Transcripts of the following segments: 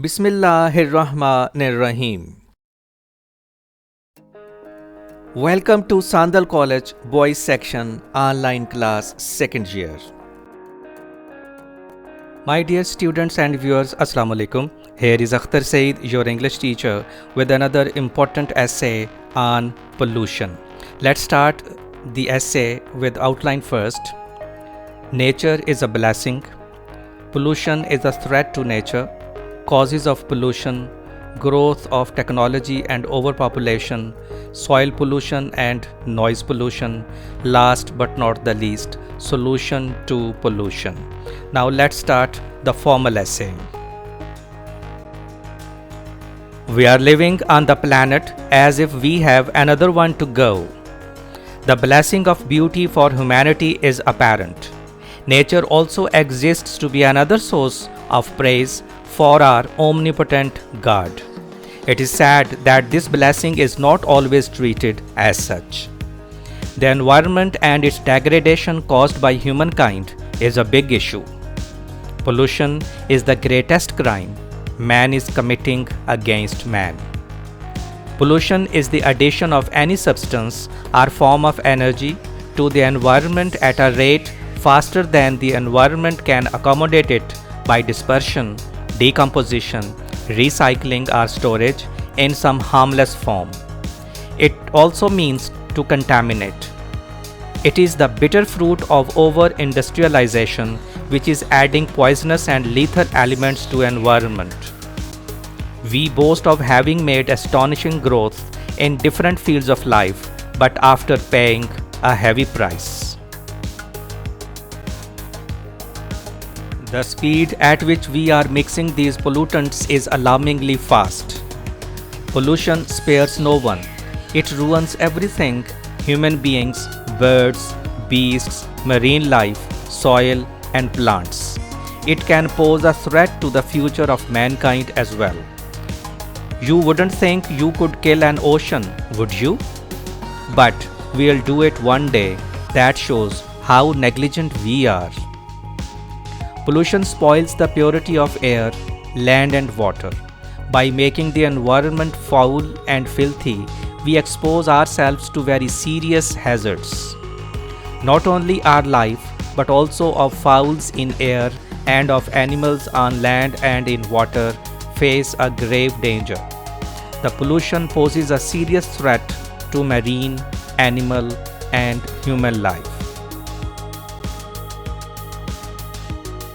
Bismillahirrahmanirrahim. Welcome to Sandal College Boys Section Online Class Second Year. My dear students and viewers, Assalamu alaikum. Here is Akhtar Saeed, your English teacher, with another important essay on pollution. Let's start the essay with outline first. Nature is a blessing. Pollution is a threat to nature. Causes of pollution, growth of technology and overpopulation, soil pollution and noise pollution, last but not the least, solution to pollution. Now let's start the formal essay. We are living on the planet as if we have another one to go. The blessing of beauty for humanity is apparent. Nature also exists to be another source of praise for our omnipotent God. It is sad that this blessing is not always treated as such. The environment and its degradation caused by humankind is a big issue. Pollution is the greatest crime man is committing against man. Pollution is the addition of any substance or form of energy to the environment at a rate faster than the environment can accommodate it by dispersion, decomposition, recycling or storage in some harmless form. It also means to contaminate. It is the bitter fruit of over-industrialization which is adding poisonous and lethal elements to environment. We boast of having made astonishing growth in different fields of life, but after paying a heavy price. The speed at which we are mixing these pollutants is alarmingly fast. Pollution spares no one. It ruins everything: human beings, birds, beasts, marine life, soil, and plants. It can pose a threat to the future of mankind as well. You wouldn't think you could kill an ocean, would you? But we'll do it one day. That shows how negligent we are. Pollution spoils the purity of air, land and water. By making the environment foul and filthy, we expose ourselves to very serious hazards. Not only our life, but also of fowls in air and of animals on land and in water face a grave danger. The pollution poses a serious threat to marine, animal and human life.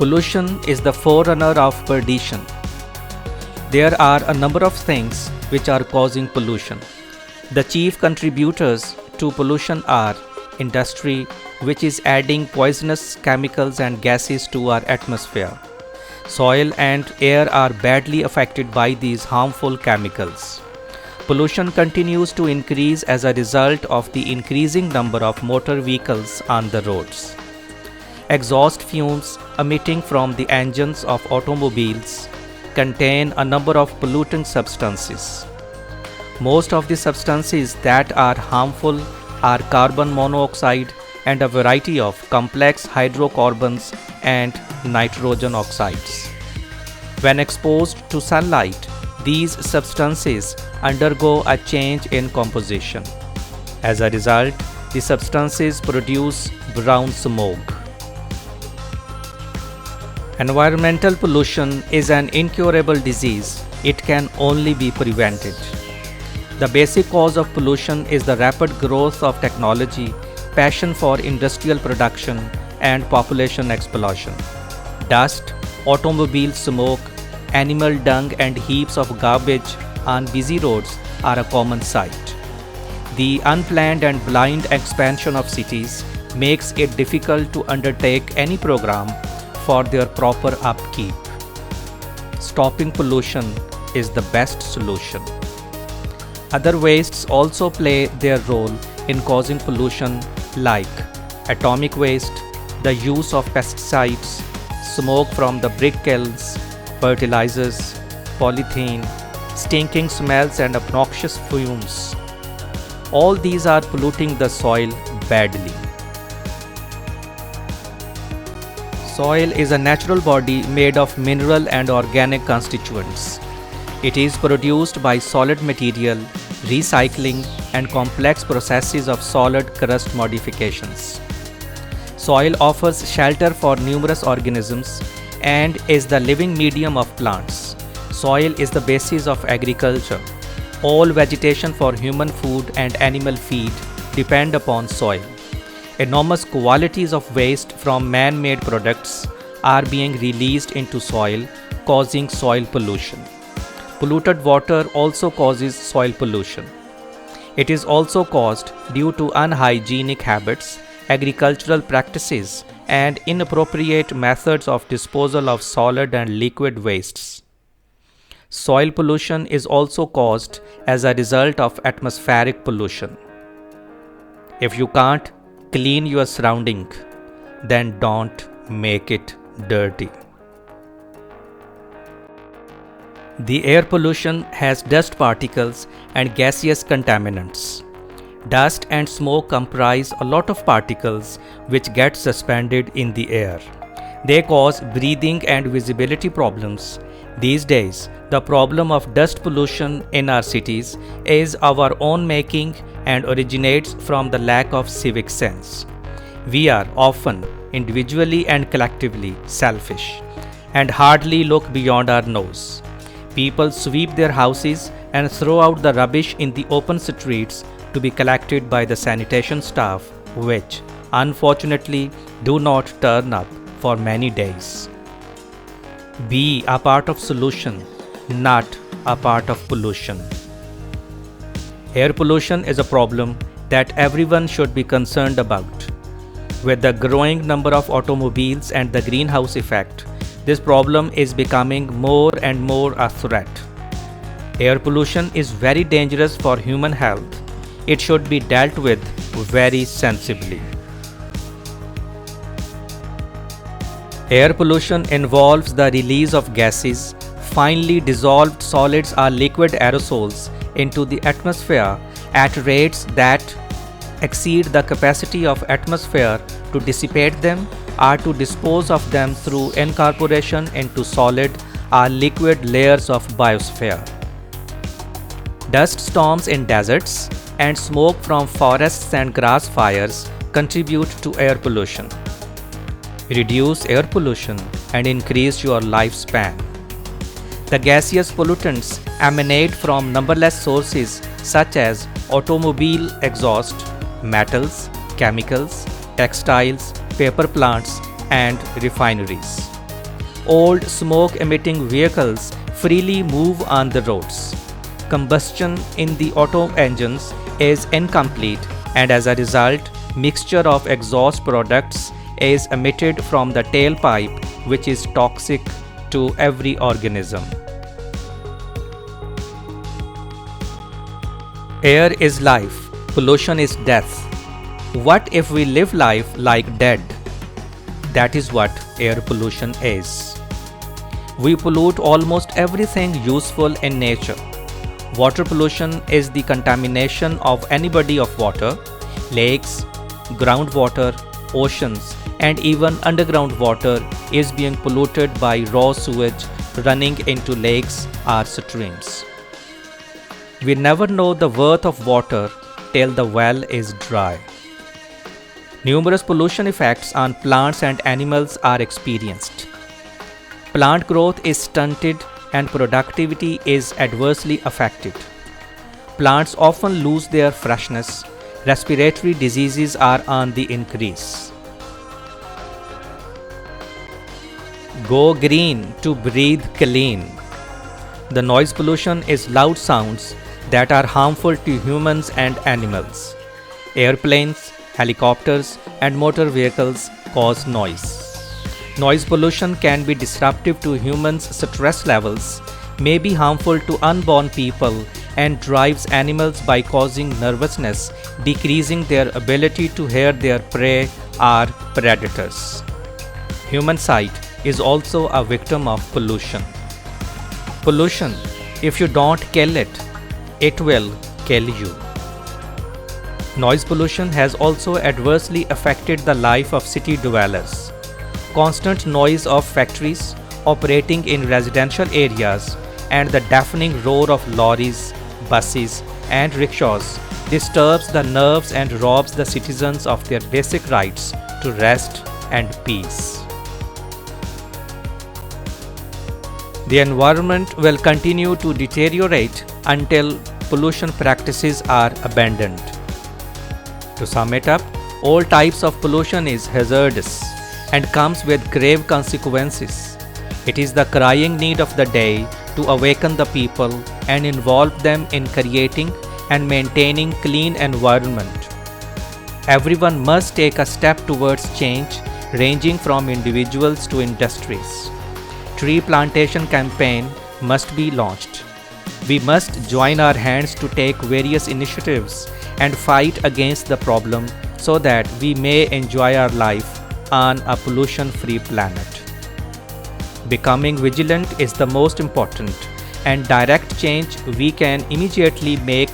Pollution is the forerunner of perdition. There are a number of things which are causing pollution. The chief contributors to pollution are industry, which is adding poisonous chemicals and gases to our atmosphere. Soil and air are badly affected by these harmful chemicals. Pollution continues to increase as a result of the increasing number of motor vehicles on the roads. Exhaust fumes emitting from the engines of automobiles contain a number of polluting substances. Most of the substances that are harmful are carbon monoxide and a variety of complex hydrocarbons and nitrogen oxides. When exposed to sunlight, these substances undergo a change in composition. As a result, the substances produce brown smoke. Environmental pollution is an incurable disease. It can only be prevented. The basic cause of pollution is the rapid growth of technology, passion for industrial production, and population explosion. Dust, automobile smoke, animal dung, and heaps of garbage on busy roads are a common sight. The unplanned and blind expansion of cities makes it difficult to undertake any program for their proper upkeep. Stopping pollution is the best solution. Other wastes also play their role in causing pollution, like atomic waste, the use of pesticides, smoke from the brick kilns, fertilizers, polythene, stinking smells and obnoxious fumes. All these are polluting the soil badly. Soil is a natural body made of mineral and organic constituents. It is produced by solid material, recycling, and complex processes of solid crust modifications. Soil offers shelter for numerous organisms and is the living medium of plants. Soil is the basis of agriculture. All vegetation for human food and animal feed depend upon soil. Enormous quantities of waste from man-made products are being released into soil, causing soil pollution. Polluted water also causes soil pollution. It is also caused due to unhygienic habits, agricultural practices, and inappropriate methods of disposal of solid and liquid wastes. Soil pollution is also caused as a result of atmospheric pollution. If you can't clean your surrounding, then don't make it dirty. The air pollution has dust particles and gaseous contaminants. Dust and smoke comprise a lot of particles which get suspended in the air. They cause breathing and visibility problems. These days, the problem of dust pollution in our cities is our own making and originates from the lack of civic sense. We are often individually and collectively selfish and hardly look beyond our nose. People sweep their houses and throw out the rubbish in the open streets to be collected by the sanitation staff, which, unfortunately, do not turn up for many days. Be a part of solution, not a part of pollution. Air pollution is a problem that everyone should be concerned about. With the growing number of automobiles and the greenhouse effect, this problem is becoming more and more a threat. Air pollution is very dangerous for human health. It should be dealt with very sensibly. Air pollution involves the release of gases, finely dissolved solids or liquid aerosols into the atmosphere at rates that exceed the capacity of atmosphere to dissipate them or to dispose of them through incorporation into solid or liquid layers of biosphere. Dust storms in deserts and smoke from forests and grass fires contribute to air pollution. Reduce air pollution and increase your lifespan. The gaseous pollutants emanate from numberless sources such as automobile exhaust, metals, chemicals, textiles, paper plants, and refineries. Old smoke-emitting vehicles freely move on the roads. Combustion in the auto engines is incomplete, and as a result, mixture of exhaust products is emitted from the tailpipe, which is toxic to every organism. Air is life, pollution is death. What if we live life like dead? That is what air pollution is. We pollute almost everything useful in nature. Water pollution is the contamination of any body of water, lakes, groundwater, oceans, and even underground water is being polluted by raw sewage running into lakes or streams. We never know the worth of water till the well is dry. Numerous pollution effects on plants and animals are experienced. Plant growth is stunted and productivity is adversely affected. Plants often lose their freshness. Respiratory diseases are on the increase. Go green to breathe clean. The noise pollution is loud sounds that are harmful to humans and animals. Airplanes, helicopters, and motor vehicles cause noise. Noise pollution can be disruptive to humans' stress levels, may be harmful to unborn people, and drives animals by causing nervousness, decreasing their ability to hear their prey or predators. Human sight is also a victim of pollution. Pollution, if you don't kill it, it will kill you. Noise pollution has also adversely affected the life of city dwellers. Constant noise of factories operating in residential areas and the deafening roar of lorries, buses, and rickshaws disturbs the nerves and robs the citizens of their basic rights to rest and peace. The environment will continue to deteriorate until pollution practices are abandoned. To sum it up, all types of pollution is hazardous and comes with grave consequences. It is the crying need of the day to awaken the people and involve them in creating and maintaining clean environment. Everyone must take a step towards change, ranging from individuals to industries. Tree plantation campaign must be launched. We must join our hands to take various initiatives and fight against the problem so that we may enjoy our life on a pollution-free planet. Becoming vigilant is the most important and direct change we can immediately make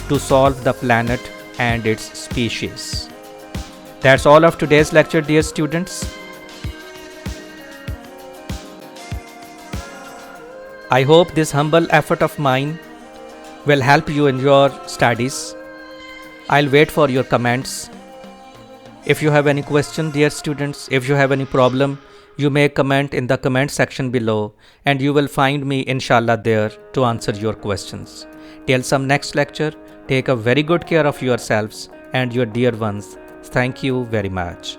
to solve the planet and its species. That's all of today's lecture, dear students. I hope this humble effort of mine will help you in your studies. I'll wait for your comments. If you have any question, dear students, if you have any problem, you may comment in the comment section below and you will find me inshallah there to answer your questions. Till some next lecture, take a very good care of yourselves and your dear ones. Thank you very much.